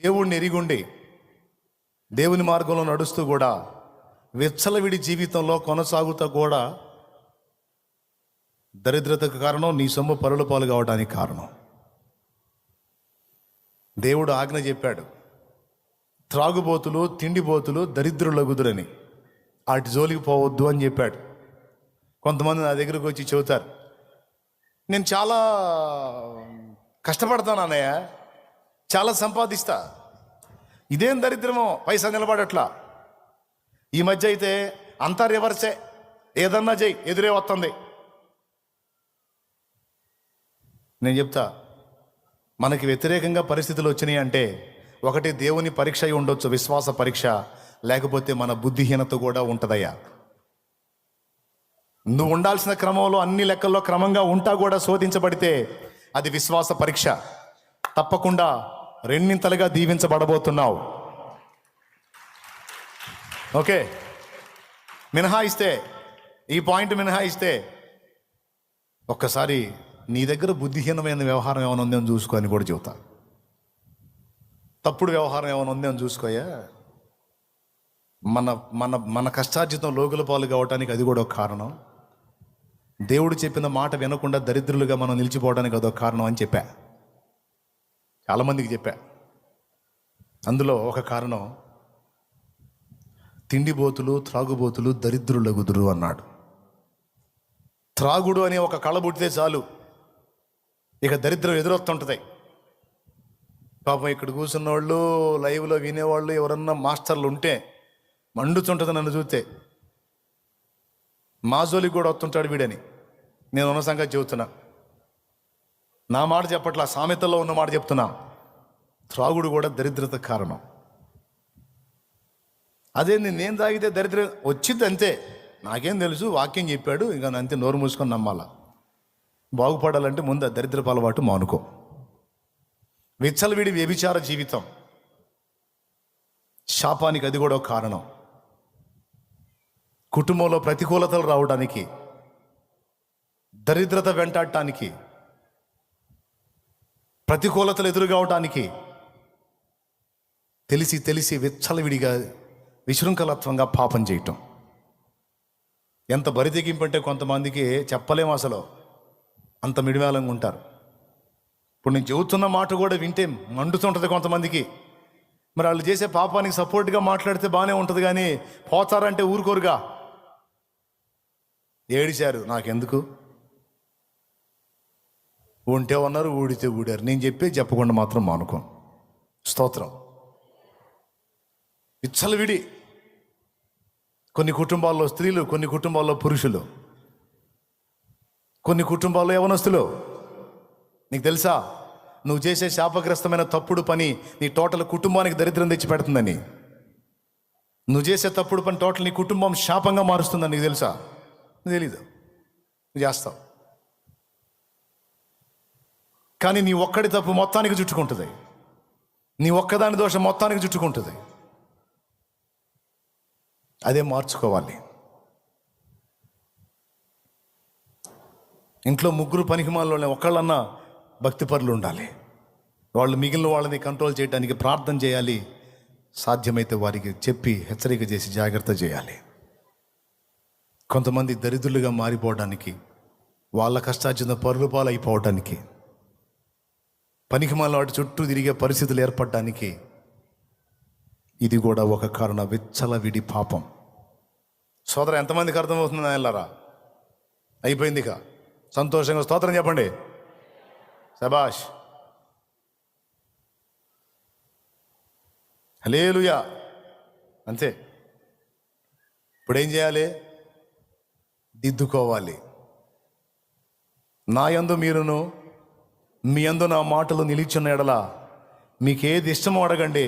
దేవుణ్ణి ఎరిగుండి దేవుని మార్గంలో నడుస్తూ కూడా విచ్చలవిడి జీవితంలో కొనసాగుతూ కూడా దరిద్రతకు కారణం నీ సొమ్ము పరుల పాలు కావడానికి కారణం. దేవుడు ఆజ్ఞ చెప్పాడు, త్రాగుబోతులు తిండిబోతులు దరిద్రులగుదురని, వాటి జోలికి పోవద్దు అని చెప్పాడు. కొంతమంది నా దగ్గరకు వచ్చి చెబుతారు, నేను చాలా కష్టపడతాను అన్నయ్య, చాలా సంపాదిస్తా, ఇదేం దరిద్రమో పైసా నిలబడట్లా. ఈ మధ్య అయితే అంతా రివర్సే, ఏదన్నా చెయ్యి ఎదురే వస్తుంది. నేను చెప్తా, మనకి వ్యతిరేకంగా పరిస్థితులు వచ్చినాయి అంటే ఒకటి దేవుని పరీక్ష అయి ఉండొచ్చు, విశ్వాస పరీక్ష, లేకపోతే మన బుద్ధిహీనత కూడా ఉంటుందయ్యా. నువ్వు ఉండాల్సిన క్రమంలో అన్ని లెక్కల్లో క్రమంగా ఉంటా కూడా శోధించబడితే అది విశ్వాస పరీక్ష. తప్పకుండా రెండింతలుగా దీవించబడబోతున్నావు. ఓకే, మినహాయిస్తే, ఈ పాయింట్ మినహాయిస్తే ఒక్కసారి నీ దగ్గర బుద్ధిహీనమైన వ్యవహారం ఏమైనా ఉందేమో చూసుకో అని కూడా చెబుతా. తప్పుడు వ్యవహారం ఏమైనా ఉందేమో చూసుకోయా. మన మన మన కష్టార్జితం లోగుల పాలు కావటానికి అది కూడా ఒక కారణం. దేవుడు చెప్పిన మాట వినకుండా దరిద్రులుగా మనం నిలిచిపోవడానికి అదొక కారణం అని చెప్పా, చాలామందికి చెప్పా. అందులో ఒక కారణం, తిండిబోతులు త్రాగుబోతులు దరిద్రులగుదురు అన్నాడు. త్రాగుడు అనే ఒక కళ పుట్టితే చాలు, ఇక దరిద్రం ఎదురొస్తుంటుంది. పాపం ఇక్కడ కూర్చున్న వాళ్ళు, లైవ్లో వినేవాళ్ళు ఎవరన్నా మాస్టర్లు ఉంటే మండుతుంటుంది నన్ను చూస్తే. మా జోలికి కూడా వస్తుంటాడు వీడని నేను ఉన్న సంగతి చెబుతున్నా. నా మాట చెప్పట్లా, సామెతల్లో ఉన్న మాట చెప్తున్నా. త్రాగుడు కూడా దరిద్రత కారణం. అదే నేను తాగితే దరిద్రం వచ్చింది అంతే, నాకేం తెలుసు, వాక్యం చెప్పాడు, ఇంకా అంతే నోరు మూసుకొని నమ్మాలా. బాగుపడాలంటే ముందు ఆ దరిద్రపు అలవాటు మానుకో. విచ్చలవిడి వ్యభిచార జీవితం శాపానికి అది కూడా ఒక కారణం. కుటుంబంలో ప్రతికూలతలు రావడానికి, దరిద్రత వెంటాడటానికి, ప్రతికూలతలు ఎదురుగావటానికి తెలిసి తెలిసి విచ్చలవిడిగా విశృంఖలత్వంగా పాపం చేయటం. ఎంత బరితెగింపంటే కొంతమందికి చెప్పలేము, అసలు అంత మిడివేలంగా ఉంటారు. ఇప్పుడు నేను చెబుతున్న మాట కూడా వింటే మండుతుంటుంది కొంతమందికి. మరి వాళ్ళు చేసే పాపానికి సపోర్ట్గా మాట్లాడితే బాగానే ఉంటుంది, కానీ పోతారంటే ఊరుకోరుగా. ఏడిచారు, నాకెందుకు, ఉంటే ఉన్నారు, ఊడితే ఊడారు. నేను చెప్పకుండా మాత్రం మానుకోను. స్తోత్రం. విచ్చలవిడి కొన్ని కుటుంబాల్లో స్త్రీలు, కొన్ని కుటుంబాల్లో పురుషులు, కొన్ని కుటుంబాల్లో యవనస్తులు. నీకు తెలుసా, నువ్వు చేసే శాపగ్రస్తమైన తప్పుడు పని నీ టోటల్ కుటుంబానికి దరిద్రం తెచ్చి పెడుతుందని. నువ్వు చేసే తప్పుడు పని టోటల్ నీ కుటుంబం శాపంగా మారుస్తుందని నీకు తెలుసా? తెలీదు, నువ్వు చేస్తావు. కానీ నీ ఒక్కడి తప్పు మొత్తానికి చుట్టుకుంటుంది, నీ ఒక్కదాని దోషం మొత్తానికి చుట్టుకుంటుంది. అదే మార్చుకోవాలి. ఇంట్లో ముగ్గురు పనికిమాలలో ఒకళ్ళన్నా భక్తిపరులు ఉండాలి. వాళ్ళు మిగిలిన వాళ్ళని కంట్రోల్ చేయడానికి ప్రార్థన చేయాలి. సాధ్యమైతే వారికి చెప్పి హెచ్చరిక చేసి జాగ్రత్త చేయాలి. కొంతమంది దరిద్రులుగా మారిపోవడానికి, వాళ్ళ కష్టార్జిత పరుల పాలు అయిపోవడానికి, పనికిమాల వాటి చుట్టూ తిరిగే పరిస్థితులు ఏర్పడడానికి ఇది కూడా ఒక కారణం. విచ్చలవిడి పాపం. సోదర, ఎంతమందికి అర్థమవుతుంది? వెళ్ళారా? అయిపోయింది ఇక. సంతోషంగా స్తోత్రం చెప్పండి. శబాష్, హల్లెలూయా. అంతే. ఇప్పుడు ఏం చేయాలి? దిద్దుకోవాలి. నా యందు మీరును, మీ యందు నా మాటలు నిలిచిన ఎడల మీకు ఏది ఇష్టమో అడగండి,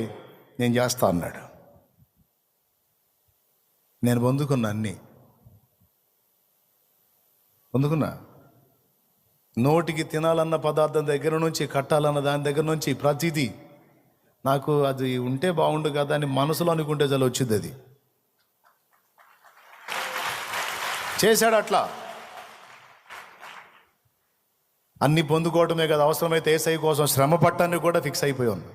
నేను చేస్తా అన్నాడు. నేను పొందుకున్నా, అన్నీ పొందుకున్నా. నోటికి తినాలన్న పదార్థం దగ్గర నుంచి, కట్టాలన్న దాని దగ్గర నుంచి ప్రతిదీ నాకు అది ఉంటే బాగుండు కదా అని మనసులో అనుకుంటే చాలా వచ్చింది. అది చేశాడు అట్లా. అన్ని పొందుకోవటమే కదా, అవసరమైతే యేసయ్య కోసం శ్రమ పట్టాన్ని కూడా ఫిక్స్ అయిపోయి ఉంది.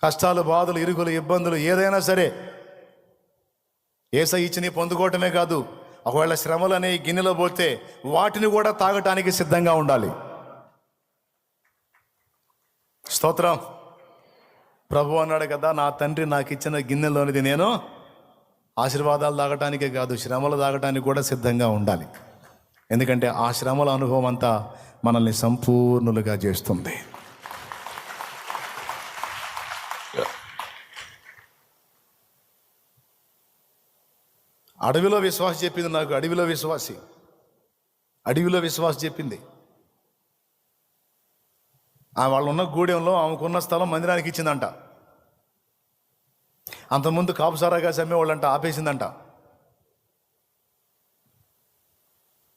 కష్టాలు, బాధలు, ఇరుగులు, ఇబ్బందులు ఏదైనా సరే యేసయ్య ఇచ్చి నీ పొందుకోవటమే కాదు, ఒకవేళ శ్రమలు అనే గిన్నెలో పోతే వాటిని కూడా తాగటానికి సిద్ధంగా ఉండాలి. స్తోత్రం. ప్రభు అన్నాడు కదా, నా తండ్రి నాకు ఇచ్చిన గిన్నెలోనిది నేను ఆశీర్వాదాలు తాగటానికే కాదు, శ్రమలు తాగటానికి కూడా సిద్ధంగా ఉండాలి. ఎందుకంటే ఆ శ్రమల అనుభవం అంతా మనల్ని సంపూర్ణులుగా చేస్తుంది. అడవిలో విశ్వాసం చెప్పింది నాకు. అడవిలో విశ్వాసం చెప్పింది. వాళ్ళు ఉన్న గూడెంలో ఆమెకున్న స్థలం మందిరానికి ఇచ్చిందంట. అంతకుముందు కాపుసారాగా సమ్మేవాళ్ళంట, ఆపేసిందంట.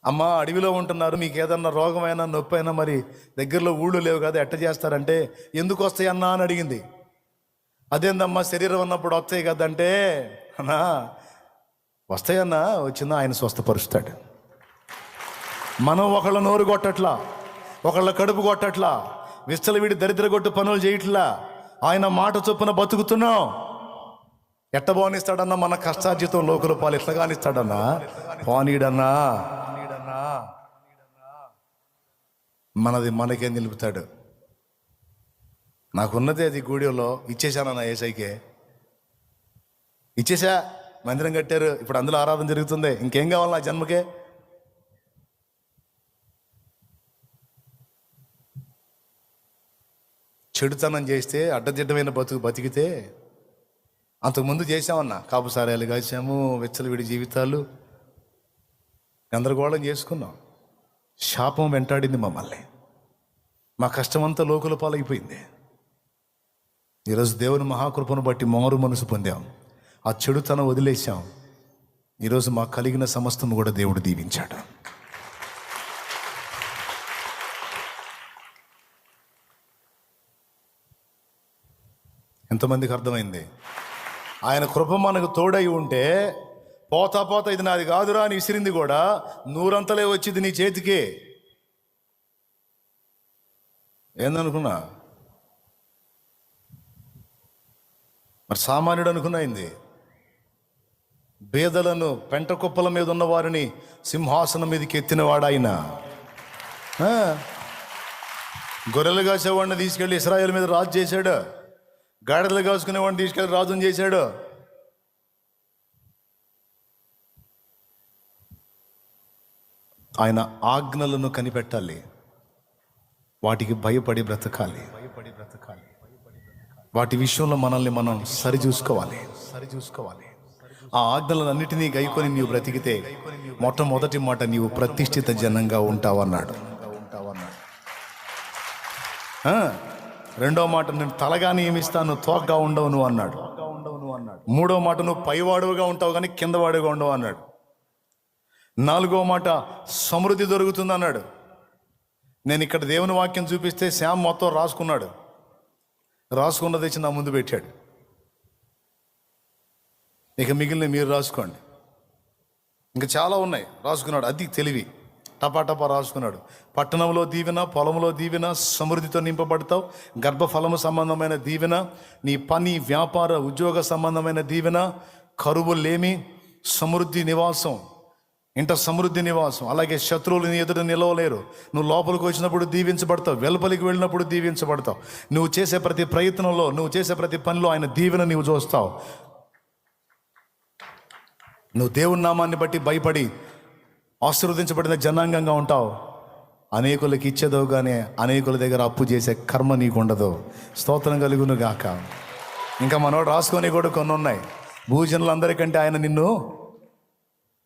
అమ్మ, అడవిలో ఉంటున్నారు, మీకు ఏదన్నా రోగమైనా నొప్పి అయినా మరి దగ్గరలో ఊళ్ళు లేవు కదా, ఎట్ట చేస్తారంటే, ఎందుకు వస్తాయి అన్నా అని అడిగింది. అదేందమ్మా, శరీరం ఉన్నప్పుడు వస్తాయి కదంటే, అన్నా వస్తాయన్నా, వచ్చిందా ఆయన స్వస్థపరుస్తాడు. మనం ఒకళ్ళ నోరు కొట్టట్లా, ఒకళ్ళ కడుపు కొట్టట్లా, విచ్చలవిడి దరిద్రగొట్టు పనులు చేయట్లా, ఆయన మాట చొప్పున బతుకుతున్నాం. ఎట్ట బానిస్తాడన్నా, మన కష్టార్జితం లోకల పాలు ఎట్లా కానిస్తాడన్నా, పానీడన్నా, మనది మనకే నిలుపుతాడు. నాకున్నది అది గూడెంలో ఇచ్చేసానన్నా, యేసయ్యకే ఇచ్చేసా. మందిరం కట్టారు, ఇప్పుడు అందులో ఆరాధన జరుగుతుంది. ఇంకేం కావాలి నా జన్మకే? చెడుతనం చేస్తే, అడ్డదిడ్డమైన బతికితే, అంతకుముందు చేసామన్నా, కాపుసారాలు కాసాము, విచ్చలవిడి జీవితాలు, గందరగోళం చేసుకున్నాం. శాపం వెంటాడింది మమ్మల్ని, మా కష్టమంతా లోకుల పాలైపోయింది. ఈరోజు దేవుని మహాకృపను బట్టి మారు మనసు పొందాం, ఆ చెడుతనం వదిలేశాం. ఈరోజు మాకు కలిగిన సమస్తం కూడా దేవుడు దీవించాడు. ఎంతమందికి అర్థమైంది? ఆయన కృప మనకు తోడై ఉంటే, పోతా ఇది నాది కాదురా అని విసిరింది కూడా నూరంతలే వచ్చింది నీ చేతికి. ఏందనుకున్నా? మరి సామాన్యుడు అనుకున్నైంది. బేదలను, పెంట కుప్పల మీద ఉన్న వారిని సింహాసనం మీదకి ఎత్తినవాడు ఆయన. గొర్రెలు కాసేవాడిని తీసుకెళ్ళి ఇశ్రాయేలు మీద రాజు చేశాడు. గాడిదలు కాసుకునేవాడిని తీసుకెళ్ళి రాజుని చేశాడు. ఆయన ఆజ్ఞలను కనిపెట్టాలి, వాటికి భయపడి బ్రతకాలి. వాటి విషయంలో మనల్ని మనం సరిచూసుకోవాలి. ఆ ఆజ్ఞలన్నిటినీ గైకొని నీవు బ్రతికితే మొట్టమొదటి మాట, నీవు ప్రతిష్ఠిత జనంగా ఉంటావన్నాడు. రెండో మాట, నేను తలగా నియమిస్తాను, తోకగా ఉండవు నువ్వు అన్నాడు. మూడో మాట, నువ్వు పైవాడుగా ఉంటావు కానీ కిందవాడుగా ఉండవు అన్నాడు. నాలుగో మాట, సమృద్ధి దొరుకుతుంది అన్నాడు. నేను ఇక్కడ దేవుని వాక్యం చూపిస్తే శ్యామ్ మొత్తం రాసుకున్నాడు. రాసుకున్నది తెచ్చి నా ముందు పెట్టాడు. ఇక మిగిలిన మీరు రాసుకోండి. ఇంకా చాలా ఉన్నాయి రాసుకున్నాడు. అది తెలివి. టపా రాసుకున్నాడు. పట్టణంలో దీవెన, పొలంలో దీవెన, సమృద్ధితో నింపబడతావు. గర్భఫలము సంబంధమైన దీవెన, నీ పని, వ్యాపార, ఉద్యోగ సంబంధమైన దీవెన, కరువులేమి, సమృద్ధి నివాసం, ఇంట సమృద్ధి నివాసం. అలాగే శత్రువులు నీ ఎదుట నిలవలేరు. నువ్వు లోపలికి వచ్చినప్పుడు దీవించబడతావు, వెలుపలికి వెళ్ళినప్పుడు దీవించబడతావు. నువ్వు చేసే ప్రతి ప్రయత్నంలో, నువ్వు చేసే ప్రతి పనిలో ఆయన దీవెన నీవు చూస్తావు. నువ్వు దేవుని నామాన్ని బట్టి భయపడి ఆశీర్వదించబడిన జనాంగంగా ఉంటావు. అనేకులకి ఇచ్చేదో కానీ అనేకుల దగ్గర అప్పు చేసే కర్మ నీకు ఉండదు. స్తోత్రం కలుగును గాక. ఇంకా మనోడు రాసుకొని కూడా కొన్ని ఉన్నాయి. భూజనులందరికంటే ఆయన నిన్ను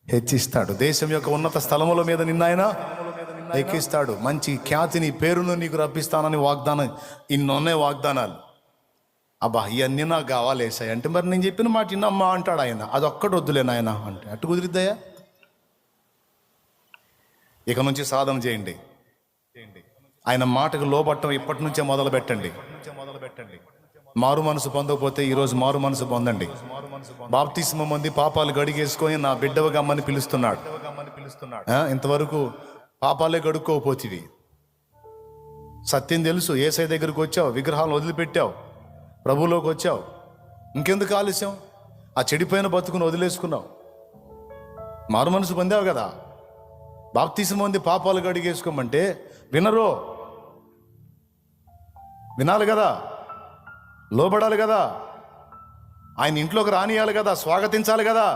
హెచ్చిస్తాడు. దేశం యొక్క ఉన్నత స్థలముల మీద నిన్న ఆయన ఎక్కిస్తాడు. మంచి ఖ్యాతిని, పేరును నీకు రప్పిస్తానని వాగ్దానం. ఇన్నున్నాయి వాగ్దానాలు. అబ్బా ఇవన్నీ నాకు కావాలి ఏసయ్య అంటే, మరి నేను చెప్పిన మాట ఇన్నమ్మా అంటాడు ఆయన. అదొక్కటి వద్దులేను ఆయన అంటే అటు కుదిరిద్దయా? ఇక నుంచి సాధన చేయండి. ఆయన మాటకు లోబట్టం ఇప్పటి నుంచే మొదలు పెట్టండి. మారు మనసు పొందకపోతే ఈరోజు మారు మనసు పొందండి. బాప్తిస్మం పొంది పాపాలు గడిగేసుకొని నా బిడ్డవగా అమ్మని పిలుస్తున్నాడు. ఇంతవరకు పాపాలే గడుక్కోపోతివి. సత్యం తెలుసు, యేసయ్య దగ్గరికి వచ్చావు, విగ్రహాలను వదిలిపెట్టావు, ప్రభువులోకి వచ్చావు, ఇంకెందుకు ఆలస్యం? ఆ చెడిపోయిన బతుకును వదిలేసుకున్నావు, మారు మనసు పొందావు కదా. బాప్తిసం పొంది పాపాలు కడిగేసుకోమంటే వినరు. వినాలి కదా, లోబడాలి కదా, ఆయన ఇంట్లోకి రానియాలి కదా, స్వాగతించాలి కదా.